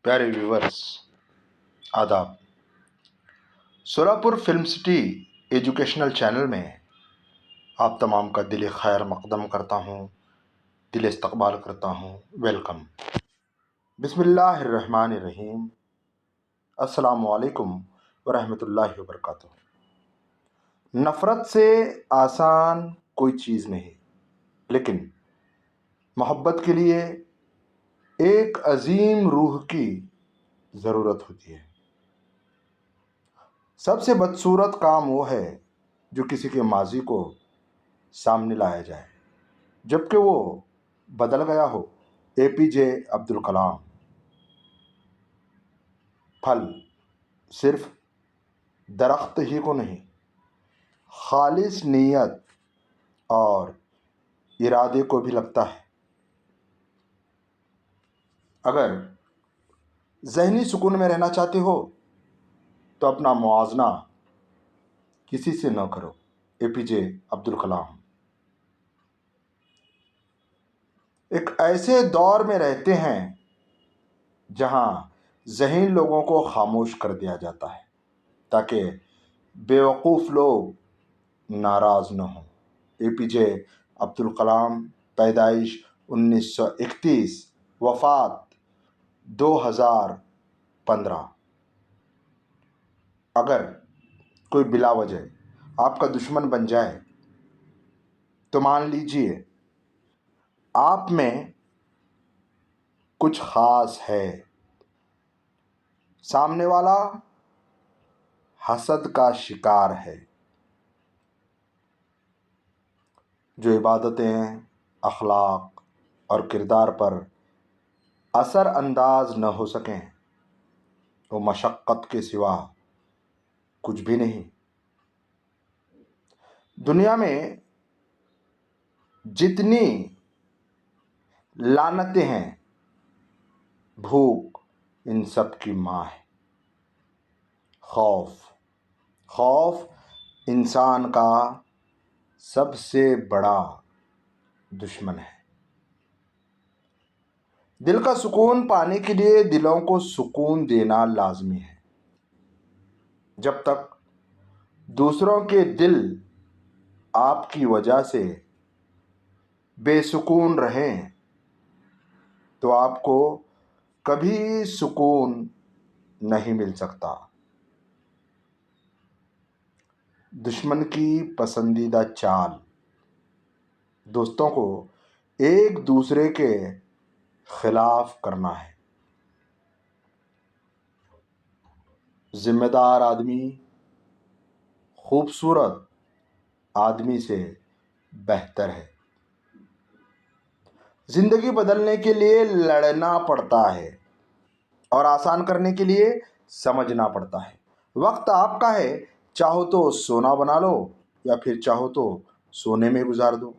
پیارے ویورز، آداب۔ Solapur film city educational channel میں آپ تمام کا دل خیر مقدم کرتا ہوں، دل استقبال کرتا ہوں، ویلکم۔ بسم اللہ الرحمن الرحیم۔ السلام علیکم ورحمۃ اللہ وبرکاتہ۔ نفرت سے آسان کوئی چیز نہیں، لیکن محبت کے لیے ایک عظیم روح کی ضرورت ہوتی ہے۔ سب سے بدصورت کام وہ ہے جو کسی کے ماضی کو سامنے لایا جائے جبکہ وہ بدل گیا ہو۔ APJ عبدالکلام۔ پھل صرف درخت ہی کو نہیں، خالص نیت اور ارادے کو بھی لگتا ہے۔ اگر ذہنی سکون میں رہنا چاہتے ہو تو اپنا موازنہ کسی سے نہ کرو۔ APJ عبدالکلام۔ ایک ایسے دور میں رہتے ہیں جہاں ذہین لوگوں کو خاموش کر دیا جاتا ہے تاکہ بیوقوف لوگ ناراض نہ ہوں۔ APJ عبدالکلام، پیدائش 1931، وفات 2015۔ اگر کوئی بلا وجہ آپ کا دشمن بن جائے تو مان لیجئے آپ میں کچھ خاص ہے۔ سامنے والا حسد کا شکار ہے۔ جو عبادتیں، اخلاق اور کردار پر اثر انداز نہ ہو سکیں وہ مشقت کے سوا کچھ بھی نہیں۔ دنیا میں جتنی لعنتیں ہیں، بھوک ان سب کی ماں ہے۔ خوف انسان کا سب سے بڑا دشمن ہے۔ دل کا سکون پانے کے لیے دلوں کو سکون دینا لازمی ہے۔ جب تک دوسروں کے دل آپ کی وجہ سے بے سکون رہیں تو آپ کو کبھی سکون نہیں مل سکتا۔ دشمن کی پسندیدہ چال دوستوں کو ایک دوسرے کے خلاف کرنا ہے۔ ذمہ دار آدمی خوبصورت آدمی سے بہتر ہے۔ زندگی بدلنے کے لیے لڑنا پڑتا ہے اور آسان کرنے کے لیے سمجھنا پڑتا ہے۔ وقت آپ کا ہے، چاہو تو سونا بنا لو یا پھر چاہو تو سونے میں گزار دو۔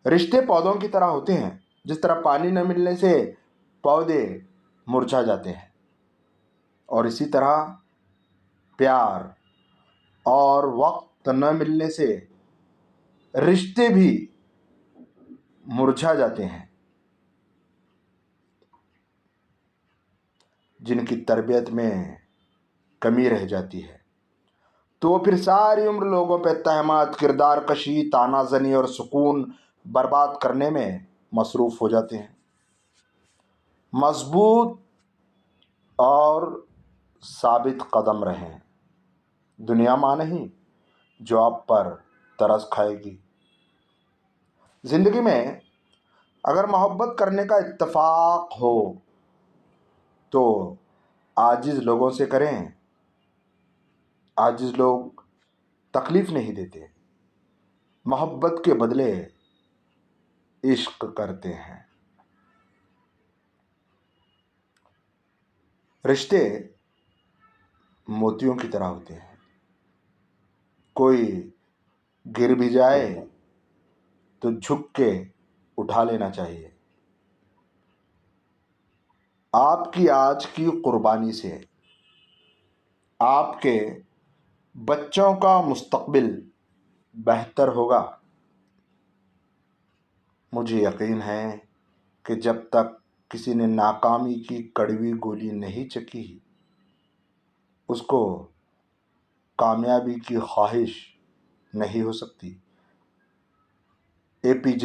رشتے پودوں کی طرح ہوتے ہیں، جس طرح پانی نہ ملنے سے پودے مرجھا جاتے ہیں، اور اسی طرح پیار اور وقت نہ ملنے سے رشتے بھی مرجھا جاتے ہیں۔ جن کی تربیت میں کمی رہ جاتی ہے تو وہ پھر ساری عمر لوگوں پہ تہمت، کردار کشی، تانا زنی اور سکون برباد کرنے میں مصروف ہو جاتے ہیں۔ مضبوط اور ثابت قدم رہیں۔ دنیا ماں نہیں جو آپ پر ترس کھائے گی۔ زندگی میں اگر محبت کرنے کا اتفاق ہو تو عاجز لوگوں سے کریں۔ عاجز لوگ تکلیف نہیں دیتے، محبت کے بدلے عشق کرتے ہیں۔ رشتے موتیوں کی طرح ہوتے ہیں، کوئی گر بھی جائے تو جھک کے اٹھا لینا چاہیے۔ آپ کی آج کی قربانی سے آپ کے بچوں کا مستقبل بہتر ہوگا۔ مجھے یقین ہے کہ جب تک کسی نے ناکامی کی کڑوی گولی نہیں چکی، اس کو کامیابی کی خواہش نہیں ہو سکتی۔ APJ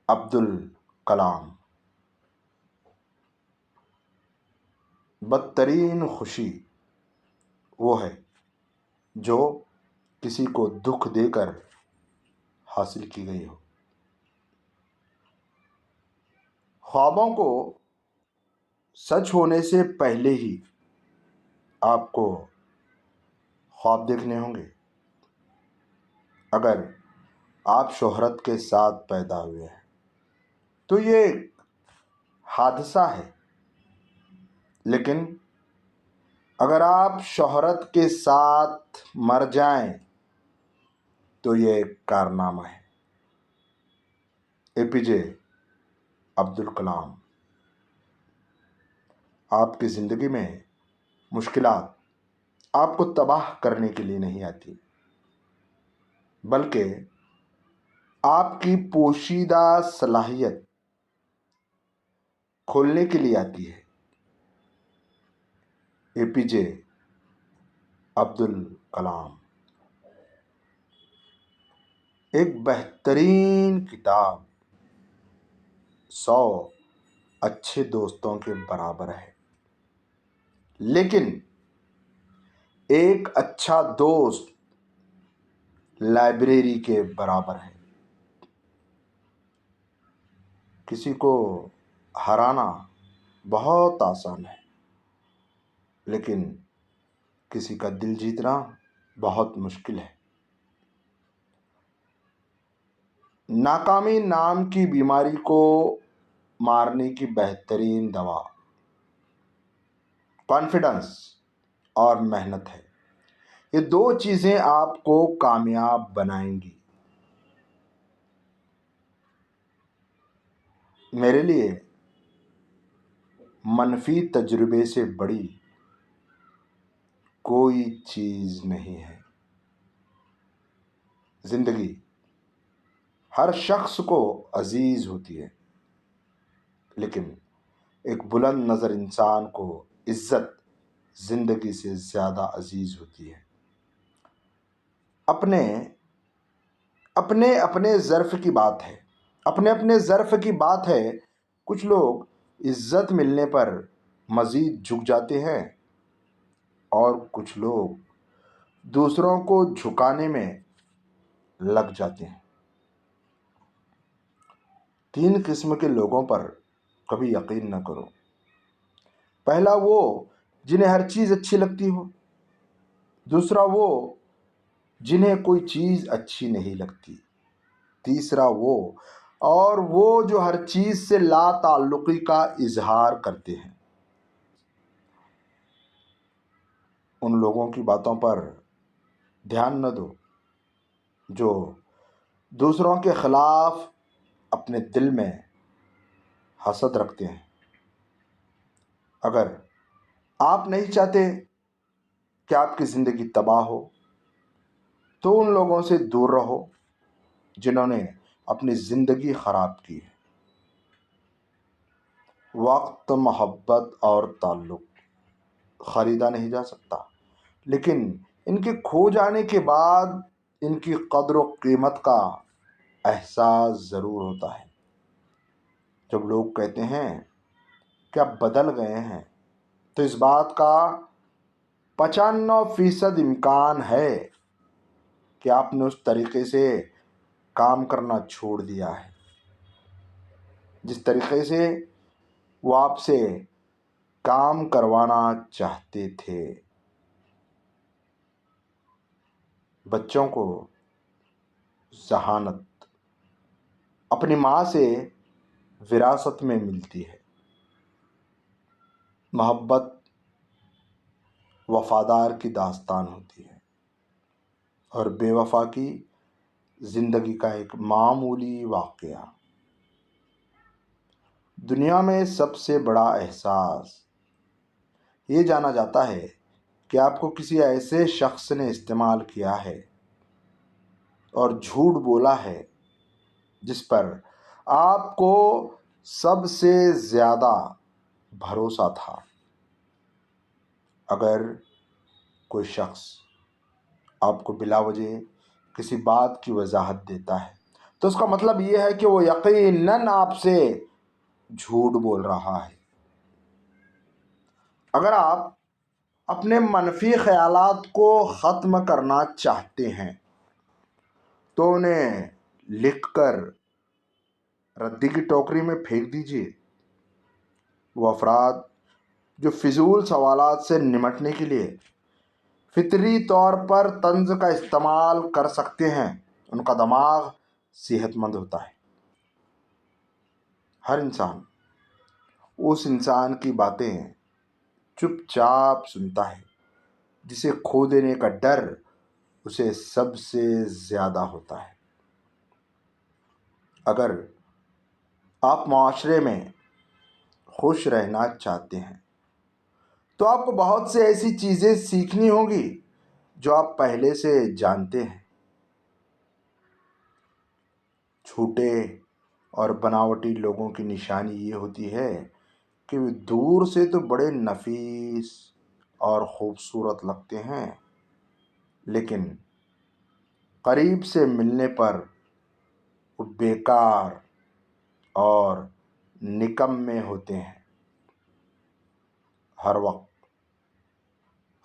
عبد الکلام۔ بدترین خوشی وہ ہے جو کسی کو دکھ دے کر حاصل کی گئی ہو۔ خوابوں کو سچ ہونے سے پہلے ہی آپ کو خواب دیکھنے ہوں گے۔ اگر آپ شہرت کے ساتھ پیدا ہوئے ہیں تو یہ ایک حادثہ ہے، لیکن اگر آپ شہرت کے ساتھ مر جائیں تو یہ ایک کارنامہ ہے۔ APJ عبد الکلام۔ آپ کی زندگی میں مشکلات آپ کو تباہ کرنے کے لیے نہیں آتی، بلکہ آپ کی پوشیدہ صلاحیت کھولنے کے لیے آتی ہے۔ APJ عبد الکلام۔ ایک بہترین کتاب 100 اچھے دوستوں کے برابر ہے، لیکن ایک اچھا دوست لائبریری کے برابر ہے۔ کسی کو ہرانا بہت آسان ہے، لیکن کسی کا دل جیتنا بہت مشکل ہے۔ ناکامی نام کی بیماری کو مارنے کی بہترین دوا کانفیڈنس اور محنت ہے۔ یہ دو چیزیں آپ کو کامیاب بنائیں گی۔ میرے لیے منفی تجربے سے بڑی کوئی چیز نہیں ہے۔ زندگی ہر شخص کو عزیز ہوتی ہے، لیکن ایک بلند نظر انسان کو عزت زندگی سے زیادہ عزیز ہوتی ہے۔ اپنے ظرف کی بات ہے، اپنے ظرف کی بات ہے۔ کچھ لوگ عزت ملنے پر مزید جھک جاتے ہیں اور کچھ لوگ دوسروں کو جھکانے میں لگ جاتے ہیں۔ 3 قسم کے لوگوں پر کبھی یقین نہ کرو۔ پہلا وہ جنہیں ہر چیز اچھی لگتی ہو، دوسرا وہ جنہیں کوئی چیز اچھی نہیں لگتی، تیسرا وہ جو ہر چیز سے لا تعلقی کا اظہار کرتے ہیں۔ ان لوگوں کی باتوں پر دھیان نہ دو جو دوسروں کے خلاف اپنے دل میں حسد رکھتے ہیں۔ اگر آپ نہیں چاہتے کہ آپ کی زندگی تباہ ہو تو ان لوگوں سے دور رہو جنہوں نے اپنی زندگی خراب کی ہے۔ وقت، محبت اور تعلق خریدا نہیں جا سکتا، لیکن ان کے کھو جانے کے بعد ان کی قدر و قیمت کا احساس ضرور ہوتا ہے۔ جب لوگ کہتے ہیں کہ آپ بدل گئے ہیں تو اس بات کا 95% امکان ہے کہ آپ نے اس طریقے سے کام کرنا چھوڑ دیا ہے جس طریقے سے وہ آپ سے کام کروانا چاہتے تھے۔ بچوں کو ذہانت اپنی ماں سے وراثت میں ملتی ہے۔ محبت وفادار کی داستان ہوتی ہے اور بے وفا کی زندگی کا ایک معمولی واقعہ۔ دنیا میں سب سے بڑا احساس یہ جانا جاتا ہے کہ آپ کو کسی ایسے شخص نے استعمال کیا ہے اور جھوٹ بولا ہے جس پر آپ کو سب سے زیادہ بھروسہ تھا۔ اگر کوئی شخص آپ کو بلا وجہ کسی بات کی وضاحت دیتا ہے تو اس کا مطلب یہ ہے کہ وہ یقیناً آپ سے جھوٹ بول رہا ہے۔ اگر آپ اپنے منفی خیالات کو ختم کرنا چاہتے ہیں تو انہیں لکھ کر ردی کی ٹوکری میں پھینک دیجیے۔ وہ افراد جو فضول سوالات سے نمٹنے کے لیے فطری طور پر طنز کا استعمال کر سکتے ہیں، ان کا دماغ صحت مند ہوتا ہے۔ ہر انسان اس انسان کی باتیں چپ چاپ سنتا ہے جسے کھو دینے کا ڈر اسے سب سے زیادہ ہوتا ہے۔ اگر آپ معاشرے میں خوش رہنا چاہتے ہیں تو آپ کو بہت سے ایسی چیزیں سیکھنی ہوں گی جو آپ پہلے سے جانتے ہیں۔ چھوٹے اور بناوٹی لوگوں کی نشانی یہ ہوتی ہے کہ وہ دور سے تو بڑے نفیس اور خوبصورت لگتے ہیں، لیکن قریب سے ملنے پر وہ بیکار اور نکمّے ہوتے ہیں۔ ہر وقت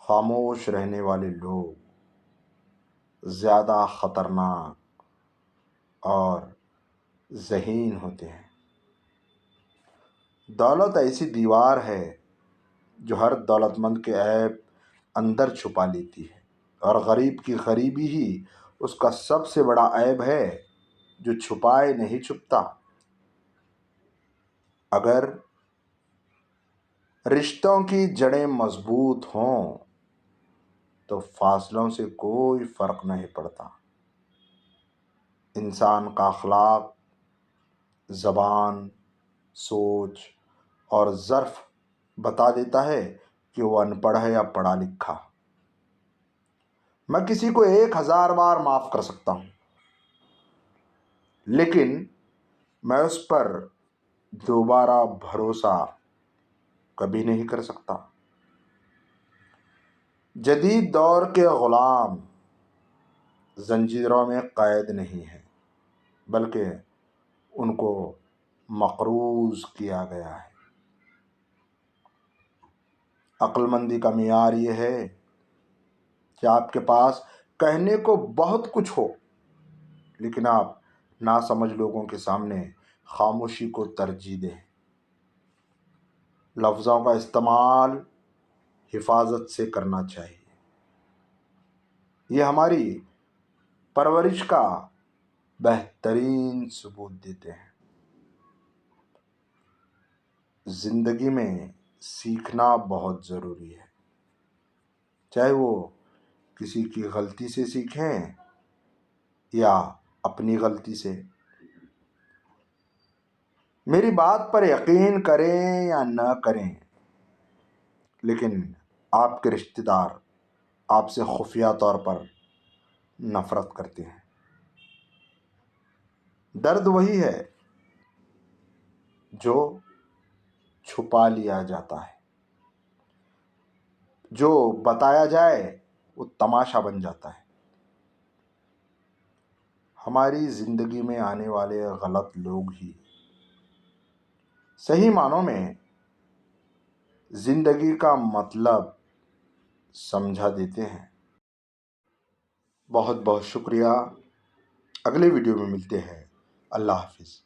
خاموش رہنے والے لوگ زیادہ خطرناک اور ذہین ہوتے ہیں۔ دولت ایسی دیوار ہے جو ہر دولت مند کے عیب اندر چھپا لیتی ہے، اور غریب کی غریبی ہی اس کا سب سے بڑا عیب ہے جو چھپائے نہیں چھپتا۔ اگر رشتوں کی جڑیں مضبوط ہوں تو فاصلوں سے کوئی فرق نہیں پڑتا۔ انسان کا اخلاق، زبان، سوچ اور ظرف بتا دیتا ہے کہ وہ ان پڑھ ہے یا پڑھا لکھا۔ میں کسی کو 1000 بار معاف کر سکتا ہوں، لیکن میں اس پر دوبارہ بھروسہ کبھی نہیں کر سکتا۔ جدید دور کے غلام زنجیروں میں قید نہیں ہیں، بلکہ ان کو مقروض کیا گیا ہے۔ عقل مندی کا معیار یہ ہے کہ آپ کے پاس کہنے کو بہت کچھ ہو، لیکن آپ ناسمجھ لوگوں کے سامنے خاموشی کو ترجیح دیں۔ لفظوں کا استعمال حفاظت سے کرنا چاہیے، یہ ہماری پرورش کا بہترین ثبوت دیتے ہیں۔ زندگی میں سیکھنا بہت ضروری ہے، چاہے وہ کسی کی غلطی سے سیکھیں یا اپنی غلطی سے۔ میری بات پر یقین کریں یا نہ کریں، لیکن آپ کے رشتہ دار آپ سے خفیہ طور پر نفرت کرتے ہیں۔ درد وہی ہے جو چھپا لیا جاتا ہے، جو بتایا جائے وہ تماشا بن جاتا ہے۔ ہماری زندگی میں آنے والے غلط لوگ ہی صحیح معنوں میں زندگی کا مطلب سمجھا دیتے ہیں۔ بہت بہت شکریہ۔ اگلے ویڈیو میں ملتے ہیں۔ اللہ حافظ۔